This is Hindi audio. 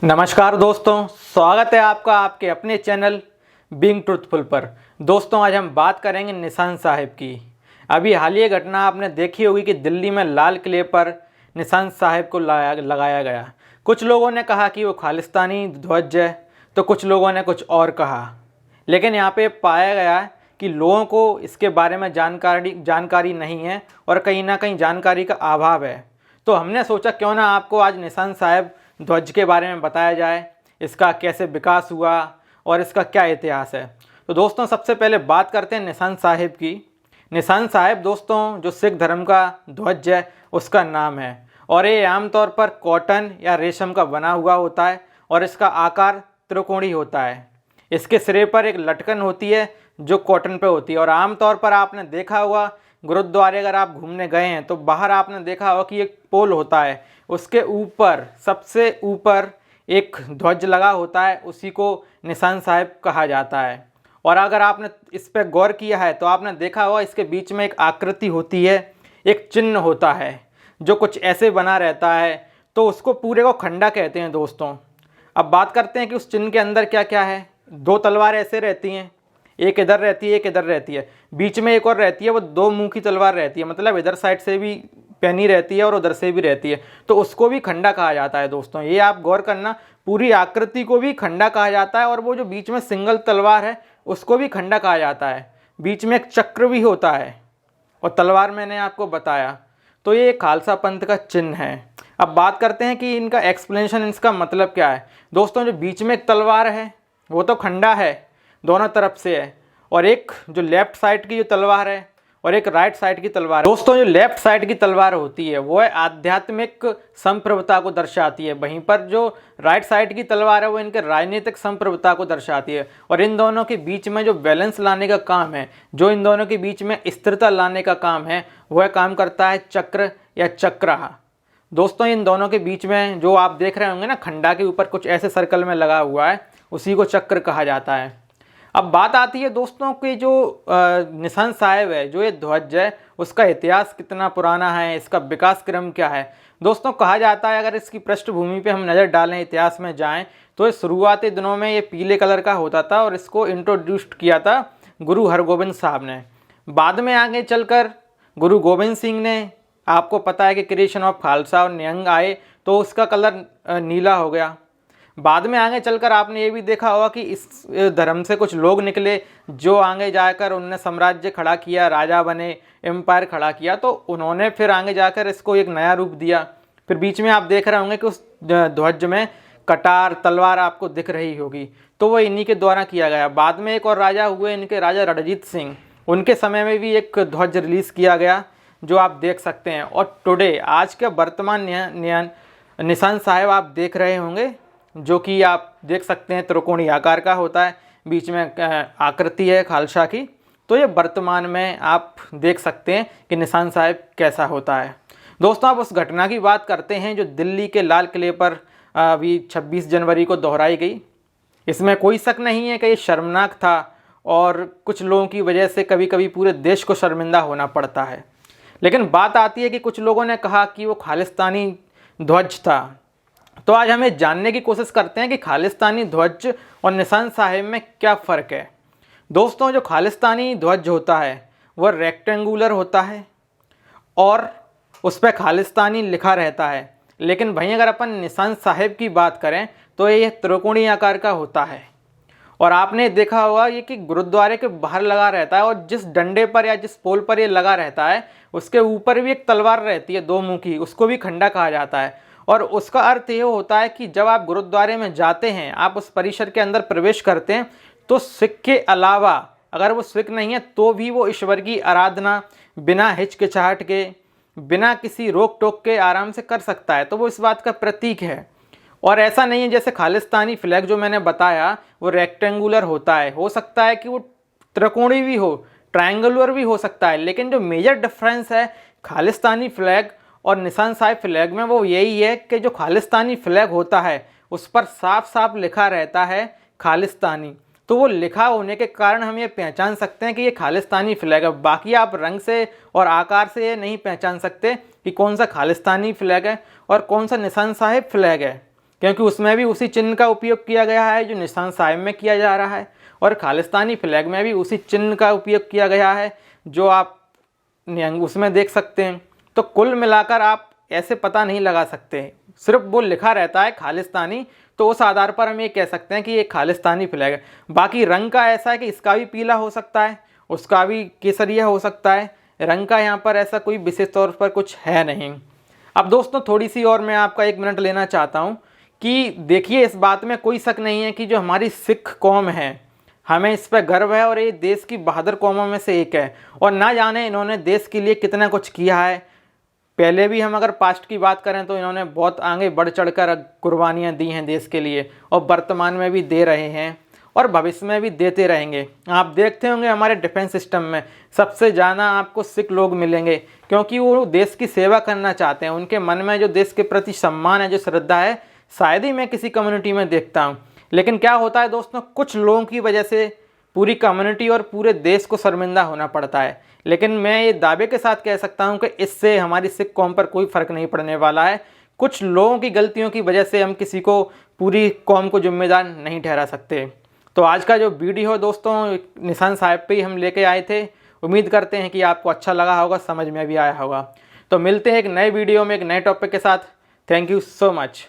नमस्कार दोस्तों, स्वागत है आपका आपके अपने चैनल बीइंग ट्रुथफुल पर। दोस्तों, आज हम बात करेंगे निशान साहिब की। अभी हालिया घटना आपने देखी होगी कि दिल्ली में लाल किले पर निशान साहिब को लगाया गया। कुछ लोगों ने कहा कि वो खालिस्तानी ध्वज है, तो कुछ लोगों ने कुछ और कहा। लेकिन यहाँ पे पाया गया है कि लोगों को इसके बारे में जानकारी नहीं है और कहीं ना कहीं जानकारी का अभाव है। तो हमने सोचा क्यों ना आपको आज निशान साहिब ध्वज के बारे में बताया जाए, इसका कैसे विकास हुआ और इसका क्या इतिहास है। तो दोस्तों, सबसे पहले बात करते हैं निशान साहिब की। निशान साहिब दोस्तों जो सिख धर्म का ध्वज है उसका नाम है और ये आमतौर पर कॉटन या रेशम का बना हुआ होता है और इसका आकार त्रिकोणी होता है। इसके सिरे पर एक लटकन होती है जो कॉटन पे होती है और आमतौर पर आपने देखा होगा गुरुद्वारे अगर आप घूमने गए हैं तो बाहर आपने देखा होगा कि एक पोल होता है, उसके ऊपर सबसे ऊपर एक ध्वज लगा होता है, उसी को निशान साहिब कहा जाता है। और अगर आपने इस पर गौर किया है तो आपने देखा होगा इसके बीच में एक आकृति होती है, एक चिन्ह होता है जो कुछ ऐसे बना रहता है, तो उसको पूरे को खंडा कहते हैं दोस्तों। अब बात करते हैं कि उस चिन्ह के अंदर क्या क्या है। दो तलवार ऐसे रहती हैं, एक इधर रहती है एक इधर रहती है, बीच में एक और रहती है, वो दो मुंह की तलवार रहती है, मतलब इधर साइड से भी पैनी रहती है और उधर से भी रहती है, तो उसको भी खंडा कहा जाता है दोस्तों। ये आप गौर करना, पूरी आकृति को भी खंडा कहा जाता है और वो जो बीच में सिंगल तलवार है उसको भी खंडा कहा जाता है। बीच में एक चक्र भी होता है और तलवार मैंने आपको बताया। तो ये खालसा पंथ का चिन्ह है। अब बात करते हैं कि इनका एक्सप्लेनेशन, इसका मतलब क्या है। दोस्तों, जो बीच में एक तलवार है वो तो खंडा है, दोनों तरफ से है, और एक जो लेफ्ट साइड की जो तलवार है और एक राइट साइड की तलवार है। दोस्तों, जो लेफ्ट साइड की तलवार होती है वो है आध्यात्मिक संप्रभुता को दर्शाती है, वहीं पर जो राइट साइड की तलवार है वो इनके राजनीतिक संप्रभुता को दर्शाती है। और इन दोनों के बीच में जो बैलेंस लाने का काम है, जो इन दोनों के बीच में स्थिरता लाने का काम है, वह काम करता है चक्र या चक्रा। दोस्तों, इन दोनों के बीच में जो आप देख रहे होंगे ना, खंडा के ऊपर कुछ ऐसे सर्कल में लगा हुआ है, उसी को चक्र कहा जाता है। अब बात आती है दोस्तों कि जो निशान साहिब है, जो ये ध्वज है, उसका इतिहास कितना पुराना है, इसका विकास क्रम क्या है। दोस्तों, कहा जाता है अगर इसकी पृष्ठभूमि पे हम नज़र डालें, इतिहास में जाएं, तो ये शुरुआती दिनों में ये पीले कलर का होता था और इसको इंट्रोड्यूस्ड किया था गुरु हरगोबिंद साहब ने। बाद में आगे चलकर गुरु गोबिंद सिंह ने, आपको पता है कि क्रिएशन ऑफ खालसा और निहंग आए तो उसका कलर नीला हो गया। बाद में आगे चलकर आपने ये भी देखा होगा कि इस धर्म से कुछ लोग निकले जो आगे जाकर उनने साम्राज्य खड़ा किया, राजा बने, एम्पायर खड़ा किया, तो उन्होंने फिर आगे जाकर इसको एक नया रूप दिया। फिर बीच में आप देख रहे होंगे कि उस ध्वज में कटार तलवार आपको दिख रही होगी, तो वो इन्हीं के द्वारा किया गया। बाद में एक और राजा हुए, इनके राजा रणजीत सिंह, उनके समय में भी एक ध्वज रिलीज़ किया गया जो आप देख सकते हैं। और टुडे, आज के वर्तमान निशान साहिब आप देख रहे होंगे, जो कि आप देख सकते हैं त्रिकोणी आकार का होता है, बीच में आकृति है खालसा की। तो ये वर्तमान में आप देख सकते हैं कि निशान साहिब कैसा होता है। दोस्तों, आप उस घटना की बात करते हैं जो दिल्ली के लाल किले पर अभी 26 जनवरी को दोहराई गई। इसमें कोई शक नहीं है कि ये शर्मनाक था और कुछ लोगों की वजह से कभी कभी पूरे देश को शर्मिंदा होना पड़ता है। लेकिन बात आती है कि कुछ लोगों ने कहा कि वो खालिस्तानी ध्वज था। तो आज हमें जानने की कोशिश करते हैं कि खालिस्तानी ध्वज और निशान साहिब में क्या फ़र्क है। दोस्तों, जो खालिस्तानी ध्वज होता है वह रेक्टेंगुलर होता है और उस पर खालिस्तानी लिखा रहता है। लेकिन वहीं अगर अपन निशान साहिब की बात करें तो ये त्रिकोणी आकार का होता है और आपने देखा होगा ये कि गुरुद्वारे के बाहर लगा रहता है और जिस डंडे पर या जिस पोल पर ये लगा रहता है उसके ऊपर भी एक तलवार रहती है दो मुँह की, उसको भी खंडा कहा जाता है। और उसका अर्थ ये होता है कि जब आप गुरुद्वारे में जाते हैं, आप उस परिसर के अंदर प्रवेश करते हैं, तो सिख के अलावा अगर वो सिख नहीं है तो भी वो ईश्वर की आराधना बिना हिचकिचाहट के, बिना किसी रोक टोक के आराम से कर सकता है। तो वो इस बात का प्रतीक है। और ऐसा नहीं है जैसे खालिस्तानी फ्लैग जो मैंने बताया वो रेक्टेंगुलर होता है, हो सकता है कि वो त्रिकोणी भी हो, ट्रायंगुलर भी हो सकता है। लेकिन जो मेजर डिफरेंस है खालिस्तानी फ्लैग और निशान साहिब फ्लैग में वो यही है कि जो खालिस्तानी फ्लैग होता है उस पर साफ साफ लिखा रहता है खालिस्तानी। तो वो लिखा होने के कारण हम ये पहचान सकते हैं कि ये खालिस्तानी फ्लैग है। बाकी आप रंग से और आकार से ये नहीं पहचान सकते कि कौन सा खालिस्तानी फ्लैग है और कौन सा निशान साहिब फ्लैग है। क्योंकि उसमें भी उसी चिन्ह का उपयोग किया गया है जो निशान साहिब में किया जा रहा है, और खालिस्तानी फ्लैग में भी उसी चिन्ह का उपयोग किया गया है जो आप उसमें देख सकते हैं। तो कुल मिलाकर आप ऐसे पता नहीं लगा सकते, सिर्फ वो लिखा रहता है खालिस्तानी, तो उस आधार पर हम ये कह सकते हैं कि ये खालिस्तानी फ्लैग है। बाकी रंग का ऐसा है कि इसका भी पीला हो सकता है, उसका भी केसरिया हो सकता है, रंग का यहाँ पर ऐसा कोई विशेष तौर पर कुछ है नहीं। अब दोस्तों थोड़ी सी और मैं आपका 1 मिनट लेना चाहता हूँ कि देखिए, इस बात में कोई शक नहीं है कि जो हमारी सिख कौम है, हमें इस पर गर्व है और ये देश की बहादुर कौमों में से एक है। और ना जाने इन्होंने देश के लिए कितना कुछ किया है। पहले भी हम अगर पास्ट की बात करें तो इन्होंने बहुत आगे बढ़ चढ़कर कुर्बानियाँ दी हैं देश के लिए, और वर्तमान में भी दे रहे हैं और भविष्य में भी देते रहेंगे। आप देखते होंगे हमारे डिफेंस सिस्टम में सबसे ज़्यादा आपको सिख लोग मिलेंगे, क्योंकि वो देश की सेवा करना चाहते हैं। उनके मन में जो देश के प्रति सम्मान है, जो श्रद्धा है, शायद ही मैं किसी कम्युनिटी में देखता हूँ। लेकिन क्या होता है दोस्तों, कुछ लोगों की वजह से पूरी कम्युनिटी और पूरे देश को शर्मिंदा होना पड़ता है। लेकिन मैं ये दावे के साथ कह सकता हूँ कि इससे हमारी सिख कौम पर कोई फ़र्क नहीं पड़ने वाला है। कुछ लोगों की गलतियों की वजह से हम किसी को, पूरी कौम को जिम्मेदार नहीं ठहरा सकते। तो आज का जो वीडियो दोस्तों निशान साहिब पे ही हम लेके आए थे। उम्मीद करते हैं कि आपको अच्छा लगा होगा, समझ में भी आया होगा। तो मिलते हैं एक नए वीडियो में एक नए टॉपिक के साथ। Thank you so much.